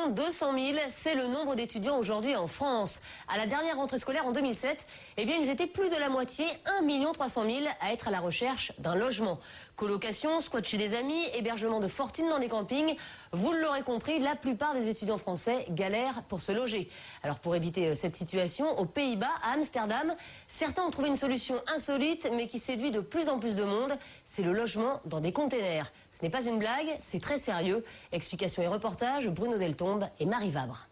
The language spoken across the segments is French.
200 000, c'est le nombre d'étudiants aujourd'hui en France. À la dernière rentrée scolaire en 2007, eh bien, ils étaient plus de la moitié, 1 300 000, à être à la recherche d'un logement. Colocation, squat chez des amis, hébergement de fortune dans des campings. Vous l'aurez compris, la plupart des étudiants français galèrent pour se loger. Alors pour éviter cette situation, aux Pays-Bas, à Amsterdam, certains ont trouvé une solution insolite mais qui séduit de plus en plus de monde. C'est le logement dans des containers. Ce n'est pas une blague, c'est très sérieux. Explications et reportages, Bruno Deltombe et Marie Vabre.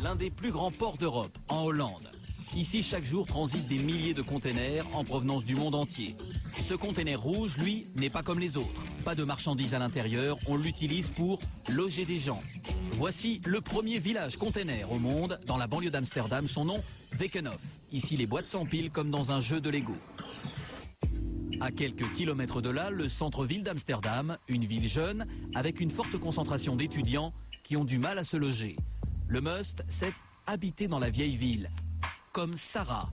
L'un des plus grands ports d'Europe, en Hollande. Ici, chaque jour, transitent des milliers de containers en provenance du monde entier. Ce container rouge, lui, n'est pas comme les autres. Pas de marchandises à l'intérieur, on l'utilise pour loger des gens. Voici le premier village container au monde, dans la banlieue d'Amsterdam, son nom, Wekenhof. Ici, les boîtes s'empilent comme dans un jeu de Lego. À quelques kilomètres de là, le centre-ville d'Amsterdam, une ville jeune, avec une forte concentration d'étudiants qui ont du mal à se loger. Le must, c'est habiter dans la vieille ville. Comme Sarah.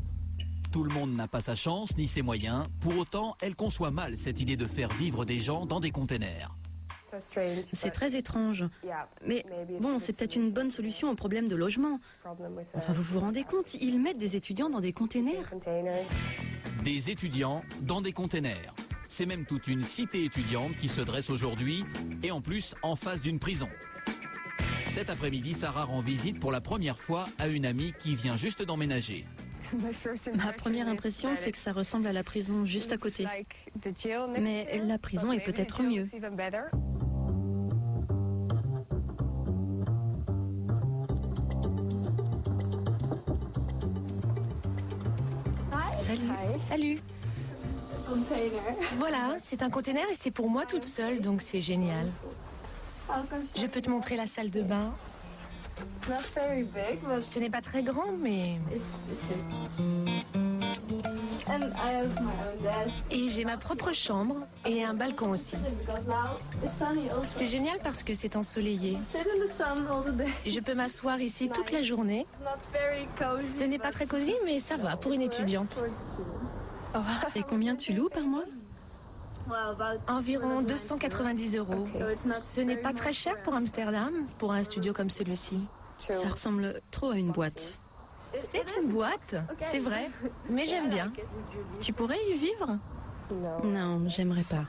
Tout le monde n'a pas sa chance ni ses moyens. Pour autant, elle conçoit mal cette idée de faire vivre des gens dans des containers. C'est très étrange. Mais bon, c'est peut-être une bonne solution au problème de logement. Enfin, vous vous rendez compte, ils mettent des étudiants dans des containers. Des étudiants dans des containers. C'est même toute une cité étudiante qui se dresse aujourd'hui, et en plus en face d'une prison. Cet après-midi, Sarah rend visite pour la première fois à une amie qui vient juste d'emménager. Ma première impression, c'est que ça ressemble à la prison juste à côté. Mais la prison est peut-être mieux. Salut. Voilà, c'est un container et c'est pour moi toute seule, donc c'est génial. Je peux te montrer la salle de bain. Ce n'est pas très grand, mais... Et j'ai ma propre chambre et un balcon aussi. C'est génial parce que c'est ensoleillé. Je peux m'asseoir ici toute la journée. Ce n'est pas très cosy, mais ça va pour une étudiante. Et combien tu loues par mois ? Environ 290 €. Ce n'est pas très cher pour Amsterdam, pour un studio comme celui-ci. Ça ressemble trop à une boîte. C'est une boîte, c'est vrai, mais j'aime bien. Tu pourrais y vivre ? Non, j'aimerais pas.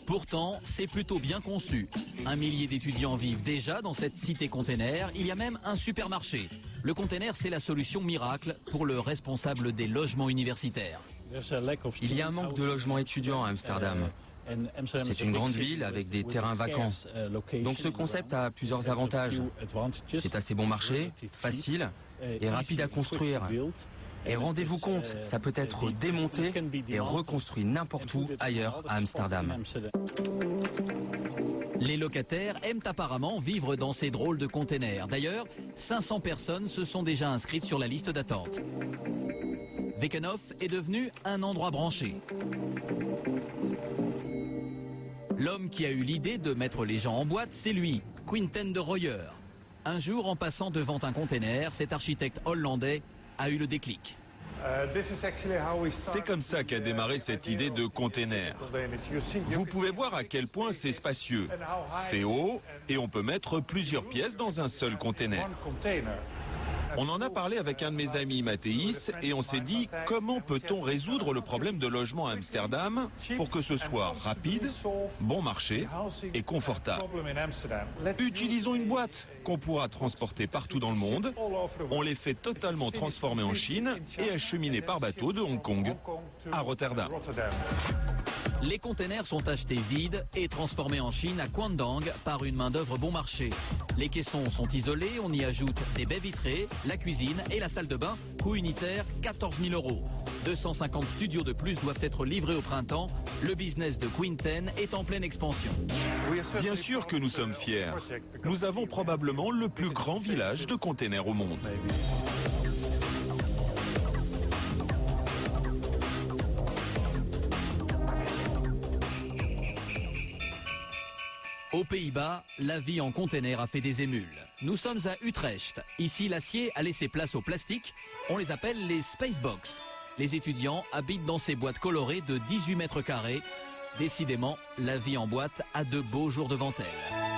Pourtant, c'est plutôt bien conçu. 1 millier d'étudiants vivent déjà dans cette cité container. Il y a même un supermarché. Le container, c'est la solution miracle pour le responsable des logements universitaires. Il y a un manque de logements étudiants à Amsterdam. C'est une grande ville avec des terrains vacants. Donc ce concept a plusieurs avantages. C'est assez bon marché, facile et rapide à construire. Et rendez-vous compte, ça peut être démonté et reconstruit n'importe où ailleurs à Amsterdam. Les locataires aiment apparemment vivre dans ces drôles de containers. D'ailleurs, 500 personnes se sont déjà inscrites sur la liste d'attente. Wekenhof est devenu un endroit branché. L'homme qui a eu l'idée de mettre les gens en boîte, c'est lui, Quinten de Royer. Un jour, en passant devant un container, cet architecte hollandais a eu le déclic. C'est comme ça qu'a démarré cette idée de container. Vous pouvez voir à quel point c'est spacieux. C'est haut et on peut mettre plusieurs pièces dans un seul container. On en a parlé avec un de mes amis, Mathéis, et on s'est dit comment peut-on résoudre le problème de logement à Amsterdam pour que ce soit rapide, bon marché et confortable. Utilisons une boîte qu'on pourra transporter partout dans le monde. On les fait totalement transformer en Chine et acheminer par bateau de Hong Kong à Rotterdam. Les containers sont achetés vides et transformés en Chine à Kwandang par une main-d'œuvre bon marché. Les caissons sont isolés, on y ajoute des baies vitrées, la cuisine et la salle de bain, coût unitaire 14 000 €. 250 studios de plus doivent être livrés au printemps. Le business de Quinten est en pleine expansion. Bien sûr que nous sommes fiers. Nous avons probablement le plus grand village de containers au monde. Aux Pays-Bas, la vie en container a fait des émules. Nous sommes à Utrecht. Ici, l'acier a laissé place au plastique. On les appelle les Spacebox. Les étudiants habitent dans ces boîtes colorées de 18 mètres carrés. Décidément, la vie en boîte a de beaux jours devant elle.